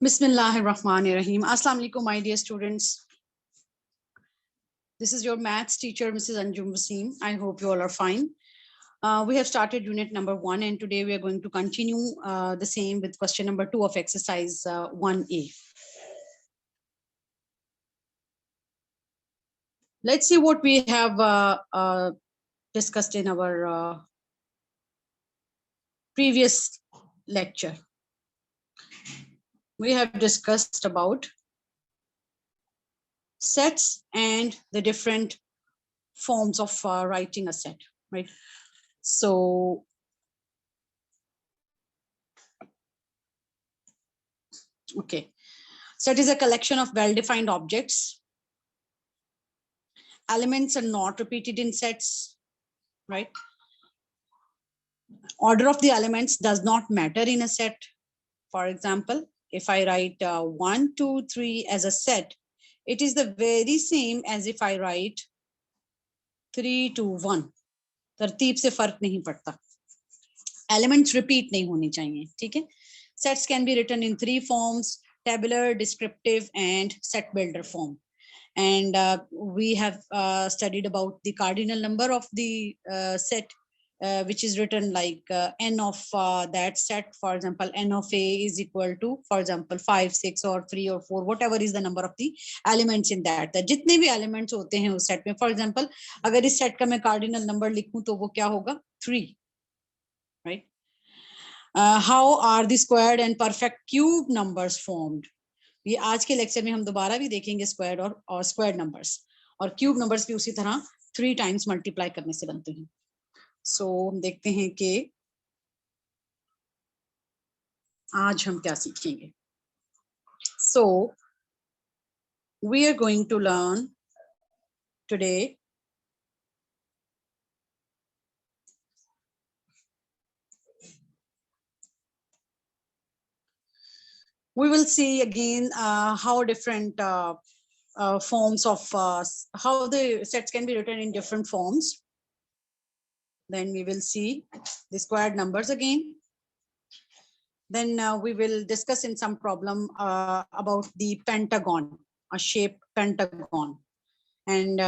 Bismillahirrahmanirrahim. Assalamu alaikum, my dear students. This is your maths teacher, Mrs. Anjum Wasim. I hope you all are fine. We have started unit number 1, and today we are going to continue the same with question number 2 of exercise 1A. Let's see what we have discussed in our previous lecture. We have discussed about sets and the different forms of writing a set, right? So okay, set is a collection of well-defined objects. Elements are not repeated in sets, right? Order of the elements does not matter in a set. For example, if I write 1, 2, 3 as a set, it is the very same as if I write 3, 2, 1. तरतीब से फर्क नहीं पड़ता. Elements repeat नहीं होनी चाहिए, ठीक है? Sets can be written in 3 forms: tabular, descriptive, and set builder form. And we have studied about the cardinal number of the set, which is written like n of that set. For example, n of a is equal to, for example, 5, 6 or 3 or 4, whatever is the number of the elements in that. जितने भी elements होते हैं उस set में, for example, अगर इस set का मैं cardinal number लिखूं तो वो क्या होगा? 3, right? How are the squared and perfect cube numbers formed? ये आज के लेक्चर में हम दोबारा भी देखेंगे स्क्वायर्ड और स्क्वायर्ड नंबर्स, और क्यूब नंबर्स भी उसी तरह 3 टाइम्स मल्टीप्लाई करने से बनते हैं. सो हम देखते हैं कि आज हम क्या सीखेंगे. So we are going to learn today we will see again how different forms of how the sets can be written in different forms. Then we will see the squared numbers again. Then we will discuss in some problem about the pentagon, a shape pentagon. And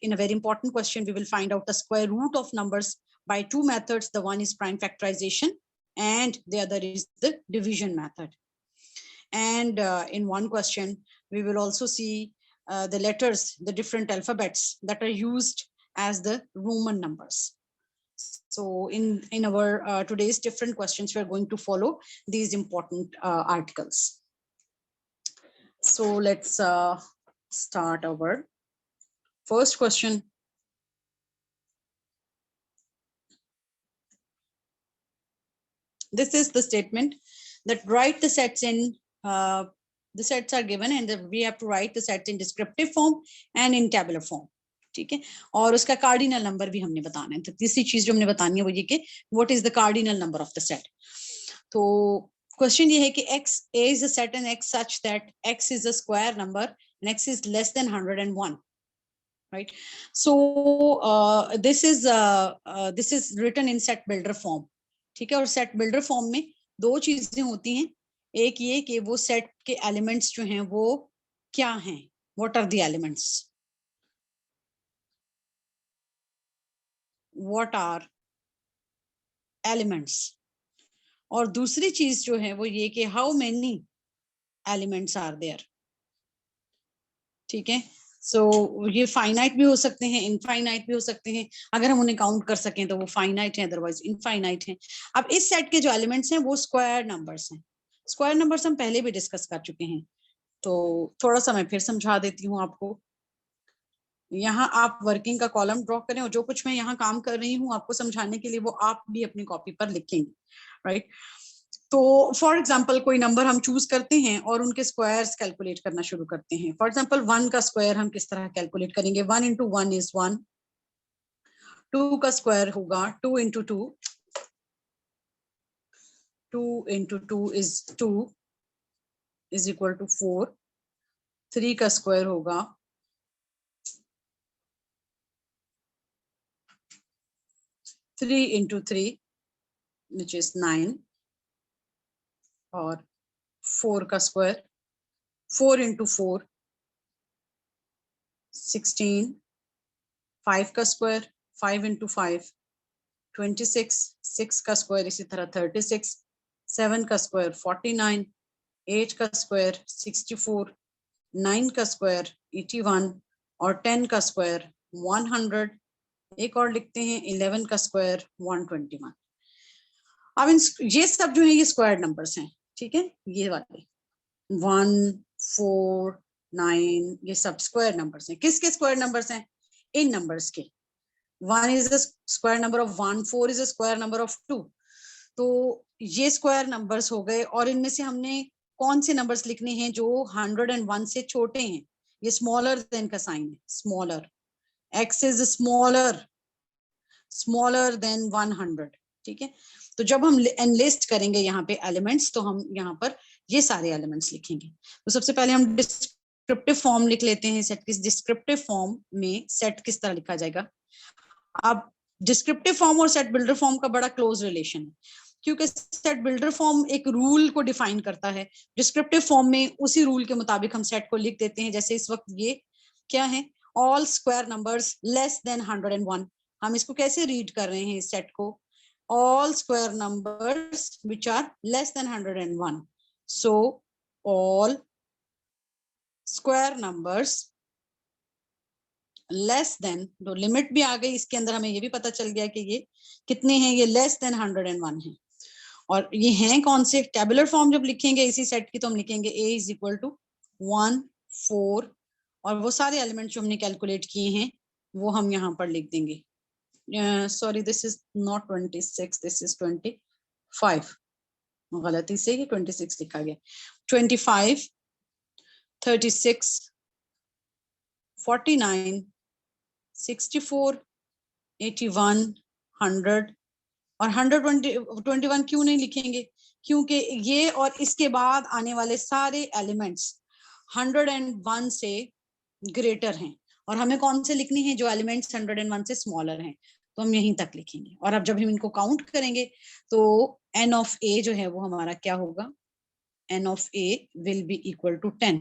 in a very important question, we will find out the square root of numbers by 2 methods. The one is prime factorization and the other is the division method. And in one question, we will also see the letters, the different alphabets that are used as the Roman numbers. So in our today's different questions, we are going to follow these important articles. So let's start our first question. This is the statement that write the sets in, the sets are given and we have to write the sets in descriptive form and in tabular form. ठीक है, और उसका cardinal number भी हमने बताना है. तो तीसरी चीज जो हमने बतानी है वो ये कि what is the cardinal number of the set. तो क्वेश्चन ये है कि x is a set and x such that x is a square number and x is less than 101, right? So this is written in set builder form. ठीक है, और set builder form में दो चीजें होती हैं. एक ये कि वो set के elements जो हैं वो क्या हैं, what are the elements, what are elements. और दूसरी चीज जो है वो ये कि how many elements are there. ठीक है, सो ये फाइनाइट भी हो सकते हैं, इनफाइनाइट भी हो सकते हैं. अगर हम उन्हें काउंट कर सकें तो वो फाइनाइट है, अदरवाइज इनफाइनाइट है. अब इस सेट के जो एलिमेंट्स हैं वो स्क्वायर नंबर्स हैं. स्क्वायर नंबर्स हम पहले भी डिस्कस कर चुके हैं, तो थोड़ा सा मैं फिर समझा देती हूँ आपको. यहाँ आप वर्किंग का कॉलम ड्रॉ करें और जो कुछ मैं यहाँ काम कर रही हूँ आपको समझाने के लिए वो आप भी अपनी कॉपी पर लिखेंगे, राइट? तो फॉर एग्जाम्पल कोई नंबर हम चूज करते हैं और उनके स्क्वायर्स कैलकुलेट करना शुरू करते हैं. फॉर एग्जाम्पल 1 का स्क्वायर हम किस तरह कैलकुलेट करेंगे? 1 into 1 is 1. 2 का स्क्वायर होगा 2 into 2. 2 into 2 is 2 is equal to 4. 3 का स्क्वायर होगा 3 into 3 which is 9. और 4 का स्क्वायर, 4 into 4 16, 5 का स्क्वायर, 5 into 5 26, 6 का स्क्वायर इसी तरह 36, 7 का स्क्वायर 49, 8 का स्क्वायर 64, 9 का स्क्वायर 81 और 10 का स्क्वायर 100। एक और लिखते हैं 11 का स्क्वायर 121। अब इन ये सब जो है ये स्क्वायर नंबर्स हैं, ठीक है, ये वाले 1 4 9 ये सब स्क्वायर नंबर्स हैं। किसके स्क्वायर नंबर्स हैं? इन नंबर्स के। 1 is the square number of 1, 4 is the square number of 2। तो ये स्क्वायर नंबर्स हो गए और इनमें से हमने कौन से नंबर्स लिखने हैं जो 101 से छोटे हैं? ये स्मॉलर देन का साइन है, smaller. x is smaller than 100, ठीक है। तो जब हम एनलिस्ट करेंगे यहाँ पे एलिमेंट्स, तो हम यहाँ पर ये सारे एलिमेंट्स लिखेंगे। तो सबसे पहले हम डिस्क्रिप्टिव फॉर्म लिख लेते हैं सेट की। डिस्क्रिप्टिव फॉर्म में सेट किस तरह लिखा जाएगा? अब डिस्क्रिप्टिव फॉर्म और सेट बिल्डर फॉर्म का बड़ा क्लोज रिलेशन है, क्योंकि सेट बिल्डर फॉर्म एक रूल को डिफाइन करता है। डिस्क्रिप्टिव फॉर्म में उसी रूल के मुताबिक हम सेट को लिख देते हैं। जैसे इस वक्त ये क्या है? All square numbers less than 101। हम इसको कैसे रीड कर रहे हैं इस सेट को? All square numbers which are less than 101। So all square numbers less than, तो लिमिट भी आ गई इसके अंदर, हमें ये भी पता चल गया कि ये कितने हैं, ये लेस देन 101 है। और ये हैं कौन से? टेबुलर फॉर्म जब लिखेंगे इसी सेट की तो हम लिखेंगे a इज इक्वल टू 1 4 और वो सारे एलिमेंट जो हमने कैलकुलेट किए हैं वो हम यहाँ पर लिख देंगे। Sorry this is not 26, this is 25, गलती से ये 26 लिखा गया। 25 36 49 64 81 100 और 121 क्यों नहीं लिखेंगे? क्योंकि ये और इसके बाद आने वाले सारे एलिमेंट्स 101 से ग्रेटर हैं और हमें कौन से लिखनी है? जो एलिमेंट्स 101 से स्मॉलर हैं, तो हम यहीं तक लिखेंगे। और अब जब हम इनको काउंट करेंगे तो n ऑफ a जो है वो हमारा क्या होगा? n of a will be equal to 10,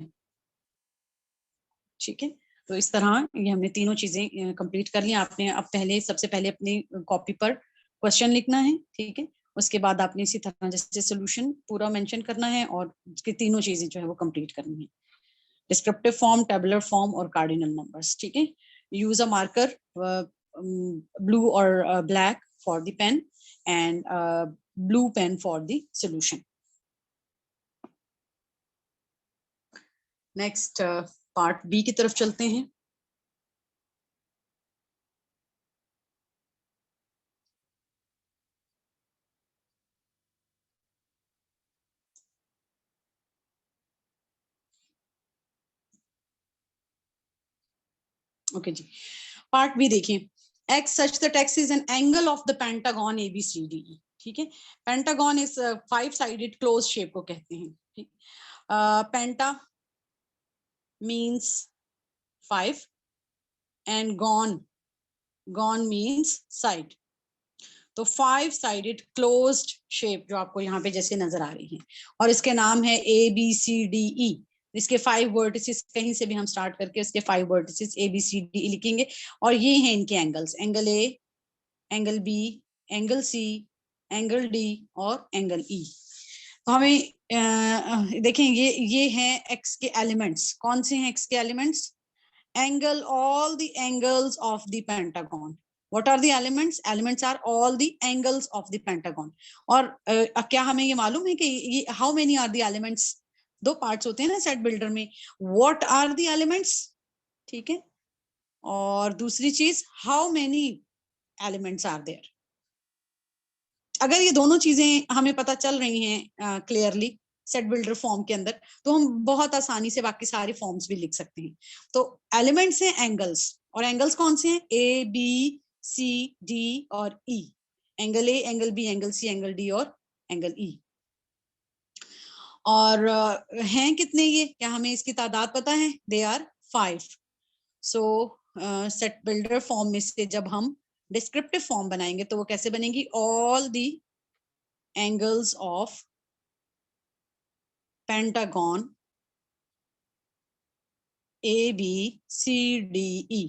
ठीक है। तो इस तरह ये हमने तीनों चीजें कंप्लीट कर ली। आपने अब सबसे पहले अपनी कॉपी पर क्वेश्चन लिखना है, ठीक है। उसके बाद आपने इसी तरह जैसे सोल्यूशन पूरा मेंशन करना है और उसकी तीनों चीजें जो है वो कंप्लीट करनी है। डिस्क्रिप्टिव फॉर्म, टेबुलर फॉर्म और कार्डिनल नंबर्स, ठीक है। यूज अ मार्कर ब्लू और black for the pen and blue pen for the solution. Next part B की तरफ चलते हैं। ओके जी, पार्ट बी देखिए। x such that x is an angle of the pentagon ABCDE, ठीक है। Pentagon इस 5 साइडेड क्लोज शेप को कहते हैं, ठीक। Penta means 5 and gon means side. तो 5 साइडेड क्लोज्ड शेप जो आपको यहाँ पे जैसे नजर आ रही है और इसके नाम है ABCDE। इसके 5 वर्टिसेस, कहीं से भी हम स्टार्ट करके उसके 5 वर्टिसेस ABCDE लिखेंगे और ये हैं इनके angles, angle A, angle B, angle C, angle D और एंगल E। तो हमें देखें ये हैं x के एलिमेंट्स। कौन से हैं x के elements? angle, all the angles of the pentagon. What are the elements? Elements are all the angles of the pentagon. और क्या हमें ये मालूम है कि ये how many are the elements? 2 parts होते हैं ना सेट बिल्डर में। What are the elements? ठीक है। और दूसरी चीज how many elements are there? अगर ये दोनों चीजें हमें पता चल रही हैं क्लियरली सेट बिल्डर फॉर्म के अंदर, तो हम बहुत आसानी से बाकी सारे फॉर्म्स भी लिख सकते हैं। तो एलिमेंट्स हैं एंगल्स, और एंगल्स कौन से हैं? ए बी सी डी और E. Angle A, angle B, angle C, angle D और एंगल ई। और हैं कितने ये? क्या हमें इसकी तादाद पता है? They are 5। So set builder form में से जब हम डिस्क्रिप्टिव फॉर्म बनाएंगे तो वो कैसे बनेगी? All the angles of pentagon ABCDE,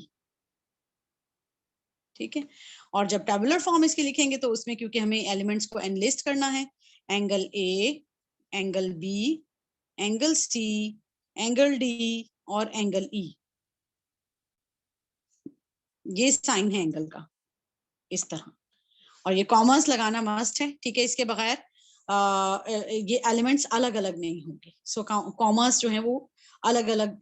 ठीक है। और जब टेबुलर फॉर्म इसके लिखेंगे तो उसमें क्योंकि हमें एलिमेंट्स को एनलिस्ट करना है, angle A, angle B, angle C, angle D और एंगल E, ये साइन है एंगल का इस तरह। और ये कॉमर्स लगाना मस्ट है, ठीक है। इसके बगैर ये एलिमेंट्स अलग अलग नहीं होंगे। सो कॉमर्स जो है वो अलग अलग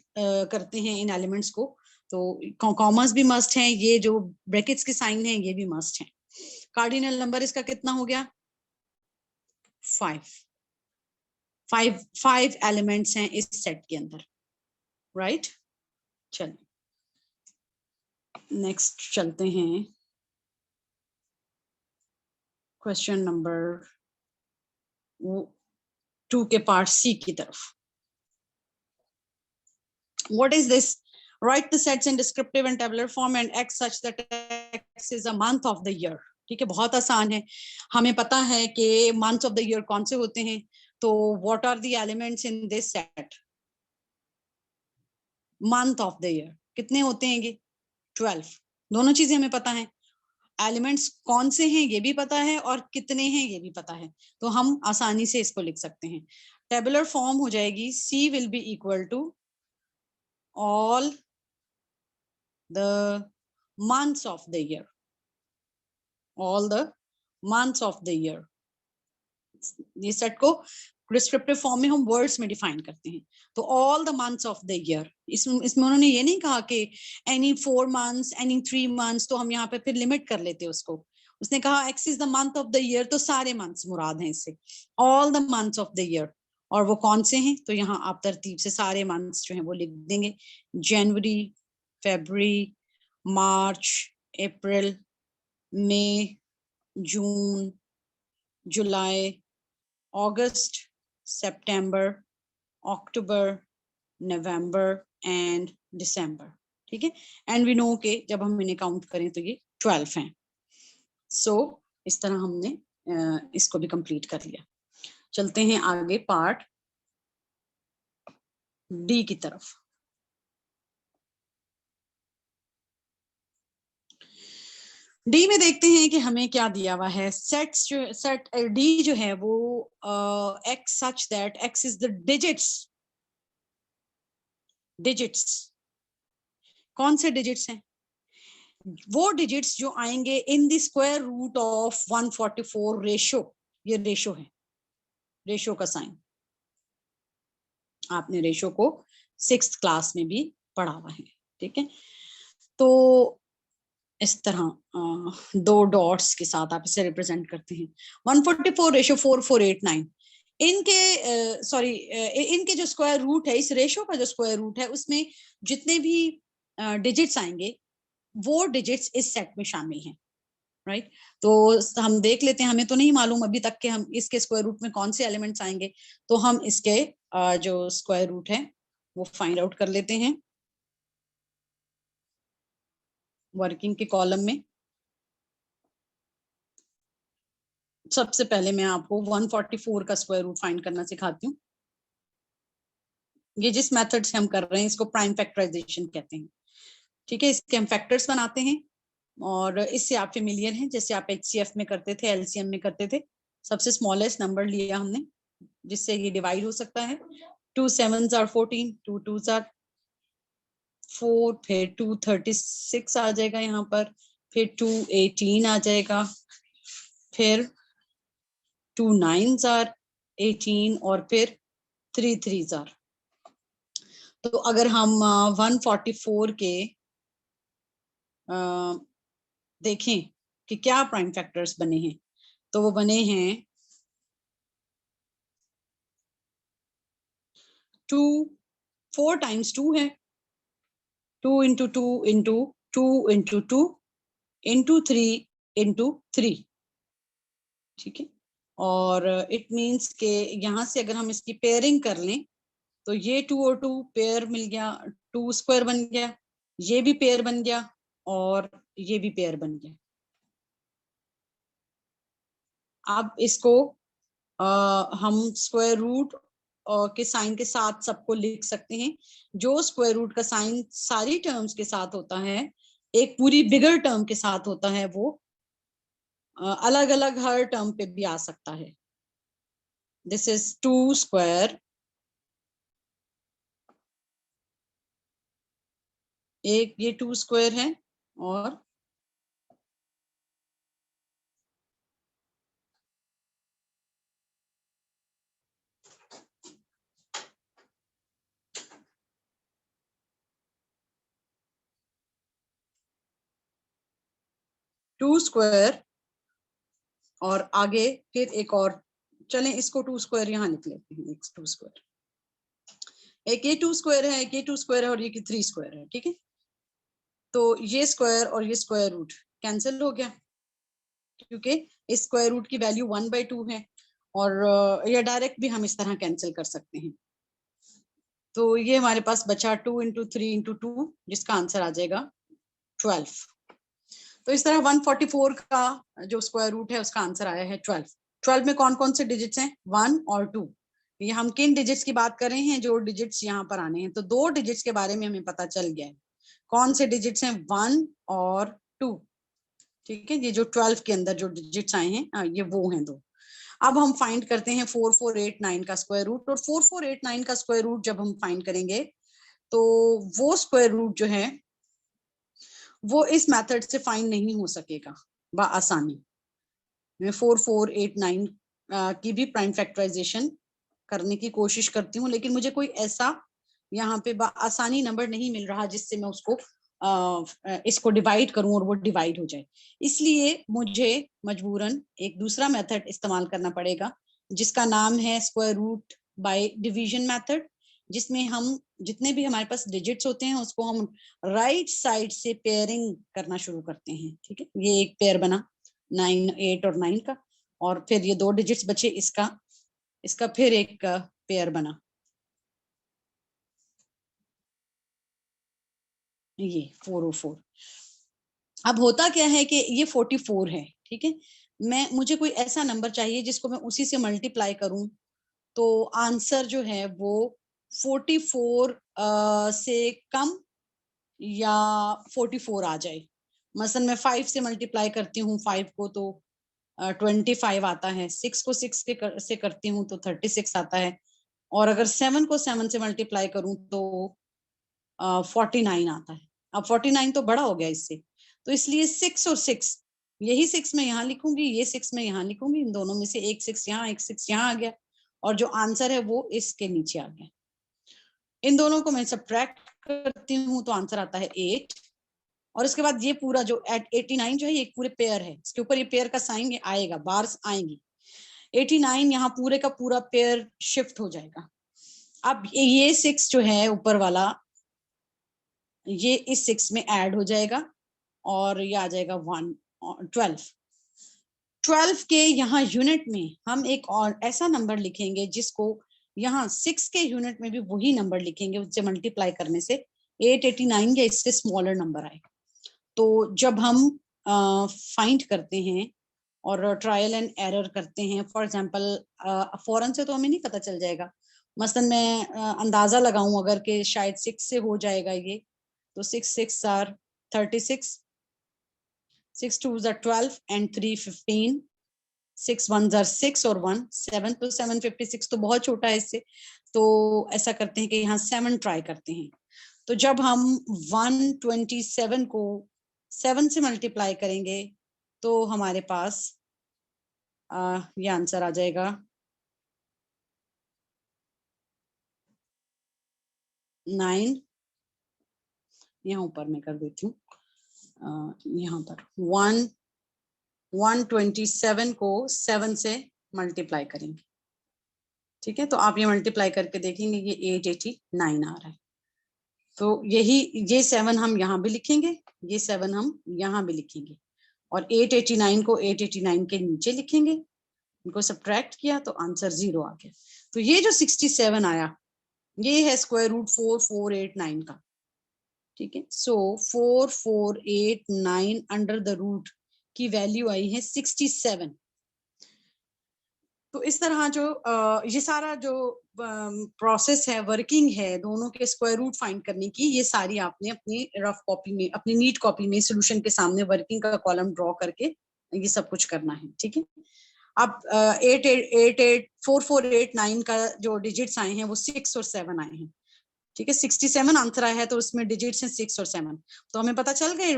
करते हैं इन एलिमेंट्स को, तो कॉमर्स भी मस्ट है, ये जो ब्रैकेट्स के साइन है ये भी मस्ट है। कार्डिनल नंबर इसका कितना हो गया? 5 एलिमेंट्स हैं इस सेट के अंदर, राइट। चलिए नेक्स्ट चलते हैं क्वेश्चन नंबर 2 के पार्ट सी की तरफ। What is this? Write the sets in descriptive and tabular form and x such that x is a month of the year. ठीक है, बहुत आसान है, हमें पता है कि months of the year कौन से होते हैं। तो what are the elements in this set? Month of the year कितने होते हैं ये? 12। दोनों चीजें हमें पता है, एलिमेंट्स कौन से हैं ये भी पता है और कितने हैं ये भी पता है, तो हम आसानी से इसको लिख सकते हैं। टेबुलर फॉर्म हो जाएगी C will be equal to all the months of the year, all the months of the year। ये सेट को डिस्क्रिप्टिव फॉर्म में हम वर्ड्स में डिफाइन करते हैं। तो all the months of the year, इसमें उन्होंने ये नहीं कहा कि एनी 4 मंथ्स, एनी 3 मंथ्स, तो हम यहाँ पे फिर लिमिट कर लेते उसको। उसने कहा x is the month of the year, तो सारे मंथ्स मुराद हैं इससे, all the months of the year. और वो कौन से हैं? तो यहाँ आप तरतीब से सारे मंथ्स जो हैं वो लिख देंगे। जनवरी, फरवरी, मार्च, अप्रैल, मई, जून, जुलाई, अगस्त, सितंबर, अक्टूबर, नवंबर एंड दिसंबर, ठीक है। एंड वी नो के जब हम इन्हें काउंट करें तो ये 12 हैं। सो इस तरह हमने इसको भी कंप्लीट कर लिया। चलते हैं आगे पार्ट डी की तरफ। डी में देखते हैं कि हमें क्या दिया हुआ है। सेट डी जो है वो x such that x is the digits. कौन से डिजिट्स हैं? वो डिजिट्स जो आएंगे in the square root of 144 ratio. ये रेशो है, रेशो का साइन आपने रेशो को 6th क्लास में भी पढ़ा हुआ है, ठीक है। तो इस तरह 2 डॉट्स के साथ आप इसे रिप्रेजेंट करते हैं। 144 रेशो 4489, इनके इनके जो स्क्वायर रूट है, इस रेशो का जो स्क्वायर रूट है उसमें जितने भी डिजिट्स आएंगे वो डिजिट्स इस सेट में शामिल हैं, राइट। तो हम देख लेते हैं, हमें तो नहीं मालूम अभी तक कि हम इसके स्क्वायर रूट में कौन से एलिमेंट्स आएंगे, तो हम इसके जो स्क्वायर रूट है वो फाइंड आउट कर लेते हैं वर्किंग के कॉलम में। सबसे पहले मैं आपको 144 का स्क्वायर रूट फाइंड करना सिखाती हूँ। ये जिस मेथड से हम कर रहे हैं इसको प्राइम फैक्टराइजेशन कहते हैं, ठीक है। इसके हम फैक्टर्स बनाते हैं और इससे आप फेमिलियर हैं, जैसे आप HCF में करते थे, LCM में करते थे। सबसे स्मॉलेस्ट नंबर लिया हमने जिससे ये डिवाइड हो सकता है। 2 7s are 14, 2 2s are 4, फिर 2 36 आ जाएगा यहाँ पर, फिर 2 18 आ जाएगा, फिर 2 9s are 18 और फिर 3 3s are। तो अगर हम 144 के देखें कि क्या प्राइम फैक्टर्स बने हैं, तो वो बने हैं 2, 4 times 2 है, 2 into 2 into 2 into 2 into 3 into 3, ठीक है। और इट मीन्स के यहाँ से अगर हम इसकी पेयरिंग कर लें तो ये 2 और 2 पेयर मिल गया, 2 स्क्वायर बन गया, ये भी पेयर बन गया और ये भी पेयर बन गया। अब इसको हम स्क्वायर रूट के साइन के साथ सबको लिख सकते हैं। जो स्क्वायर रूट का साइन सारी टर्म्स के साथ होता है, एक पूरी बिगर टर्म के साथ होता है, वो अलग अलग हर टर्म पे भी आ सकता है। दिस इज 2 स्क्वायर, एक ये 2 स्क्वायर है, और टू स्क्वायर, और आगे फिर एक और, चलें इसको 2 स्क्वायर यहाँ लिख लेते हैं। एक 2 स्क्वायर, एक ये 2 स्क्वायर है, एक ये 2 स्क्वायर है, और ये 3 स्क्वायर है। ठीक है, तो ये स्क्वायर और ये स्क्वायर रूट कैंसिल हो गया, क्योंकि इस स्क्वायर रूट की वैल्यू 1/2 है, और या डायरेक्ट भी हम इस तरह कैंसिल कर सकते हैं। तो ये हमारे पास बचा 2 × 3 × 2, जिसका आंसर आ जाएगा 12। तो इस तरह 144 का जो स्क्वायर रूट है उसका आंसर आया है 12। 12 में कौन कौन से डिजिट्स हैं? 1 और 2। ये हम किन डिजिट्स की बात कर रहे हैं? जो डिजिट्स यहाँ पर आने हैं। तो 2 डिजिट्स के बारे में हमें पता चल गया है। कौन से डिजिट्स हैं? 1 और 2। ठीक है, ये जो 12 के अंदर जो डिजिट्स आए हैं, ये वो हैं 2। अब हम फाइंड करते हैं 4489 का स्क्वायर रूट। और 4489 का स्क्वायर रूट जब हम फाइंड करेंगे, तो वो स्क्वायर रूट जो है वो इस मेथड से फाइंड नहीं हो सकेगा बआसानी। मैं 4489 की भी प्राइम फैक्टराइजेशन करने की कोशिश करती हूँ, लेकिन मुझे कोई ऐसा यहाँ पे आसानी नंबर नहीं मिल रहा जिससे मैं उसको इसको डिवाइड करूं और वो डिवाइड हो जाए। इसलिए मुझे मजबूरन एक दूसरा मेथड इस्तेमाल करना पड़ेगा, जिसका नाम है square root by division method, जिसमें हम जितने भी हमारे पास डिजिट्स होते हैं उसको हम राइट साइड से पेयरिंग करना शुरू करते हैं। ठीक है, ये एक पेयर बना 9, 8 और 9 का, और फिर ये 2 डिजिट्स बचे, इसका फिर एक पेयर बना, ये 404। अब होता क्या है कि ये 44 है। ठीक है, मुझे कोई ऐसा नंबर चाहिए जिसको मैं उसी से मल्टीप्लाई करूं, तो आंसर जो है वो 44 से कम या 44 आ जाए। मसलन मैं 5 से मल्टीप्लाई करती हूँ 5 को, तो 25 आता है। 6 को 6 से करती हूँ तो 36 आता है। और अगर 7 को 7 से मल्टीप्लाई करूं तो 49 आता है। अब 49 तो बड़ा हो गया इससे, तो इसलिए 6 और 6, यही 6 मैं यहाँ लिखूंगी, ये 6 मैं यहाँ लिखूंगी। इन दोनों में से एक 6 यहाँ, एक 6 यहाँ आ गया, और जो आंसर है वो इसके नीचे आ गया। इन दोनों को मैं सब्ट्रैक्ट करती हूँ तो आंसर आता है 8। और इसके बाद ये पूरा जो 89 जो है, ये एक पूरे पेयर है, इसके ऊपर ये पेयर का साइन आएगा, बार्स आएंगी। 89 यहाँ पूरे का पूरा पेयर शिफ्ट हो जाएगा। अब ये 6 जो है ऊपर वाला, ये इस 6 में ऐड हो जाएगा, और ये आ जाएगा 12। 12 के यहाँ यूनिट में हम एक और ऐसा नंबर लिखेंगे जिसको यहाँ 6 के यूनिट में भी वही नंबर लिखेंगे, उससे मल्टीप्लाई करने से 889 या इससे स्मॉलर नंबर आए। तो जब हम फाइंड करते हैं और ट्रायल एंड एरर करते हैं, फॉर एग्जांपल फौरन से तो हमें नहीं पता चल जाएगा। मसलन मैं अंदाजा लगाऊं अगर कि शायद 6 से हो जाएगा ये, तो 6 6 are 36, 6 2s are 12 and 3 15, 6 1s are 6 और 1 7, तो 756 तो बहुत छोटा है इससे। तो ऐसा करते हैं कि यहाँ 7 ट्राई करते हैं। तो जब हम 127 को 7 से मल्टीप्लाई करेंगे तो हमारे पास ये आंसर आ जाएगा 9। यहाँ ऊपर मैं कर देती हूँ, यहाँ पर 127 को 7 से मल्टीप्लाई करेंगे। ठीक है, तो आप ये मल्टीप्लाई करके देखेंगे, ये 889 आ रहा है। तो ये 7 हम यहाँ भी लिखेंगे, ये 7 हम यहाँ भी लिखेंगे, और 889 को 889 के नीचे लिखेंगे। इनको सब्ट्रैक्ट किया तो आंसर 0 आ गया। तो ये जो 67 आया, ये है स्क्वायर रूट 4489 का। ठीक है, सो 4489 अंडर द रूट की वैल्यू आई है 67। तो इस तरह जो ये सारा जो प्रोसेस है, वर्किंग है दोनों के स्क्वायर रूट फाइंड करने की, ये सारी आपने अपनी रफ कॉपी में, अपनी नीट कॉपी में सोल्यूशन के सामने वर्किंग का कॉलम ड्रॉ करके ये सब कुछ करना है, ठीक है। अब 884489 का जो डिजिट्स आए हैं वो 6 और 7 आए हैं, ठीक है। 67 आंसर आया है तो उसमें डिजिट्स हैं 6 और 7, तो हमें पता चल गए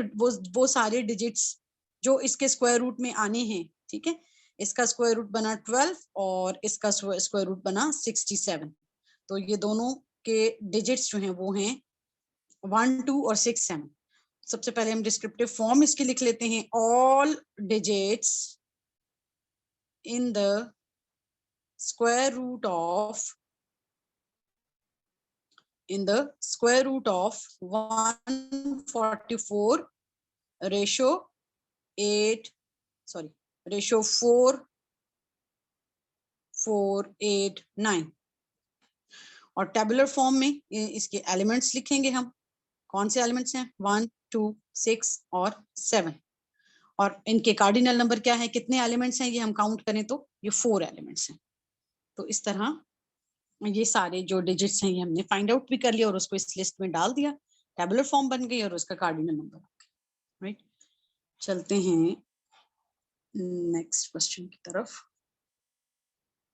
वो सारे डिजिट्स जो इसके स्क्वायर रूट में आने हैं, ठीक है। इसका स्क्वायर रूट बना 12 और इसका स्क्वायर रूट बना 67, तो ये दोनों के डिजिट्स जो हैं वो हैं 1, 2 और 6, 7। सबसे पहले हम डिस्क्रिप्टिव फॉर्म इसकी लिख लेते हैं, all digits in the square root of 144 ratio 8 sorry ratio 4489, और टेबुलर फॉर्म में इसके एलिमेंट्स लिखेंगे हम। कौन से एलिमेंट्स हैं? 1, 2, 6 और 7, और इनके कार्डिनल नंबर क्या है, कितने एलिमेंट्स हैं, ये हम काउंट करें तो ये 4 एलिमेंट्स हैं। तो इस तरह ये सारे जो डिजिट्स हैं ये हमने फाइंड आउट भी कर लिया और उसको इस लिस्ट में डाल दिया, टेबुलर फॉर्म बन गई और उसका कार्डिनल नंबर, राइट। चलते हैं नेक्स्ट क्वेश्चन की तरफ,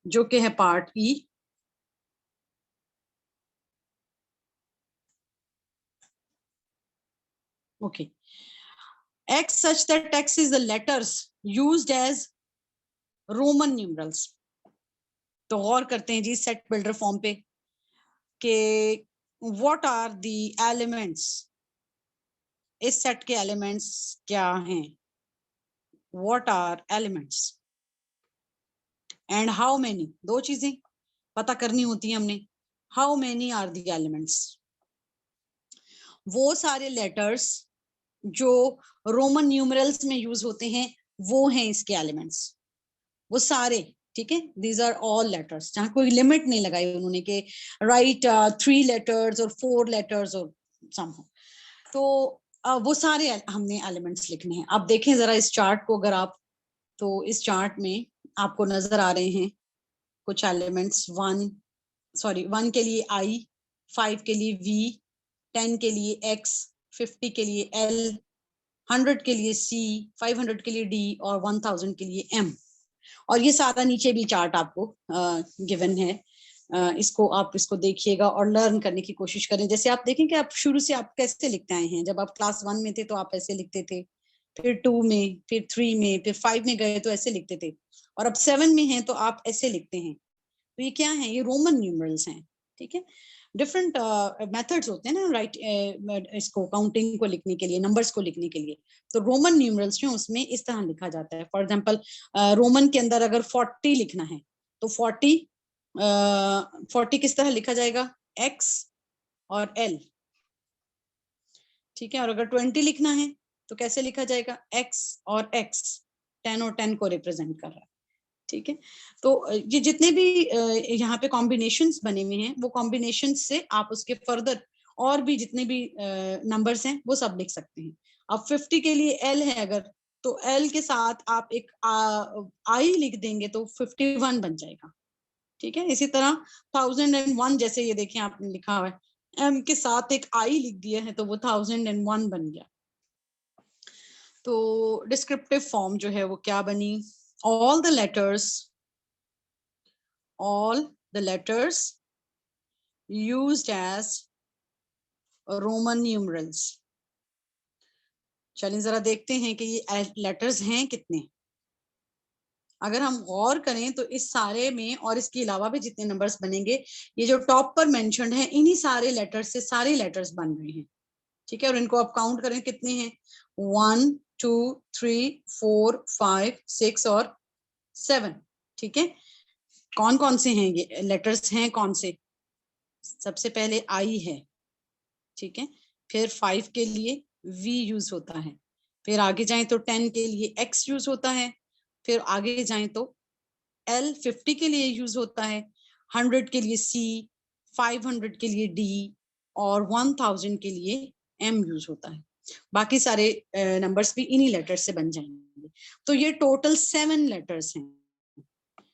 जो कि है part E. Okay, x such that x is the letters used as Roman numerals। तो गौर करते हैं जी सेट बिल्डर फॉर्म पे कि व्हाट आर द एलिमेंट्स, इस सेट के एलिमेंट्स क्या हैं, what are elements and how many, दो चीजें पता करनी होती है हमने। How many are the elements, वो सारे लेटर्स जो रोमन न्यूमरल्स में यूज होते हैं वो हैं इसके एलिमेंट्स, वो सारे, ठीक है। दीज आर ऑल लेटर्स, जहां कोई लिमिट नहीं लगाई उन्होंने कि राइट 3 लेटर्स और 4 लेटर्स और सम, तो वो सारे हमने एलिमेंट्स लिखने हैं। अब देखें जरा इस चार्ट को, अगर आप, तो इस चार्ट में आपको नजर आ रहे हैं कुछ एलिमेंट्स। 1 के लिए I, 5 के लिए V, 10 के लिए X, 50 के लिए L, 100 के लिए C, 500 के लिए D और 1000 के लिए M। और ये सारा नीचे भी चार्ट आपको गिवन है, इसको आप इसको देखिएगा और लर्न करने की कोशिश करें। जैसे आप देखें कि आप शुरू से आप कैसे लिखते आए हैं, जब आप क्लास 1 में थे तो आप ऐसे लिखते थे, फिर 2 में, फिर 3 में, फिर 5 में गए तो ऐसे लिखते थे, और अब 7 में हैं तो आप ऐसे लिखते हैं। तो ये क्या है, ये रोमन न्यूमरल्स हैं, ठीक है। डिफरेंट मेथड्स होते हैं ना राइट, इसको काउंटिंग को लिखने के लिए, नंबर्स को लिखने के लिए। तो रोमन न्यूमरल्स जो उसमें इस तरह लिखा जाता है। फॉर एग्जांपल रोमन के अंदर अगर 40 लिखना है तो 40 किस तरह लिखा जाएगा, X और L, ठीक है। और अगर 20 लिखना है तो कैसे लिखा जाएगा, X और X, 10 और 10 को रिप्रेजेंट कर रहा है, ठीक है। तो ये जितने भी यहाँ पे कॉम्बिनेशंस बने हुए हैं, वो कॉम्बिनेशन से आप उसके फर्दर और भी जितने भी नंबर्स हैं वो सब लिख सकते हैं। अब 50 के लिए L है अगर, तो L के साथ आप एक I लिख देंगे तो 51 बन जाएगा, ठीक है। इसी तरह 1001, जैसे ये देखें आपने लिखा हुआ है, M के साथ एक I लिख दिया है तो वो 1001 बन गया। तो डिस्क्रिप्टिव फॉर्म जो है वो क्या बनी, all the letters used as Roman numerals। चलिए जरा देखते हैं कि ये लेटर्स हैं कितने। अगर हम गौर करें तो इस सारे में और इसके अलावा भी जितने नंबर्स बनेंगे, ये जो टॉप पर मेंशन्ड है, इन्हीं सारे लेटर्स से सारे लेटर्स बन रहे हैं, ठीक है। और इनको आप काउंट करें कितने हैं, 1, 2, 3, 4, 5, 6 और 7, ठीक है। कौन कौन से हैं ये लेटर्स हैं, कौन से, सबसे पहले I है, ठीक है। फिर 5 के लिए V यूज होता है, फिर आगे जाएं तो 10 के लिए X यूज होता है, फिर आगे जाएं तो L 50 के लिए यूज होता है, 100 के लिए C, 500 के लिए D और 1000 के लिए M यूज होता है। बाकी सारे नंबर्स भी इन्हीं लेटर्स से बन जाएंगे। तो ये टोटल 7 लेटर्स हैं,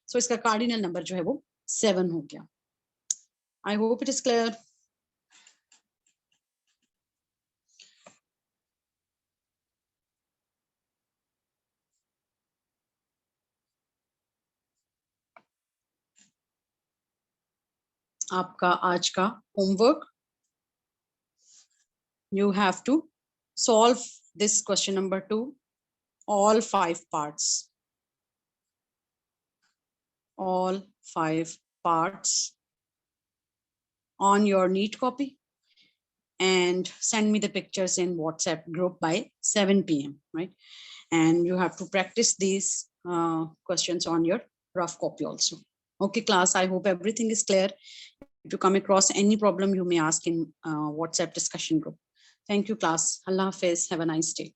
सो इसका कार्डिनल नंबर जो है वो 7 हो गया. I hope it is clear. आपका आज का homework, you have to solve this question number 2, all 5 parts. All 5 parts on your neat copy and send me the pictures in WhatsApp group by 7 p.m. right? And you have to practice these questions on your rough copy also. Okay, class, I hope everything is clear. If you come across any problem, you may ask in WhatsApp discussion group. Thank you, class. Allah Hafiz. Have a nice day.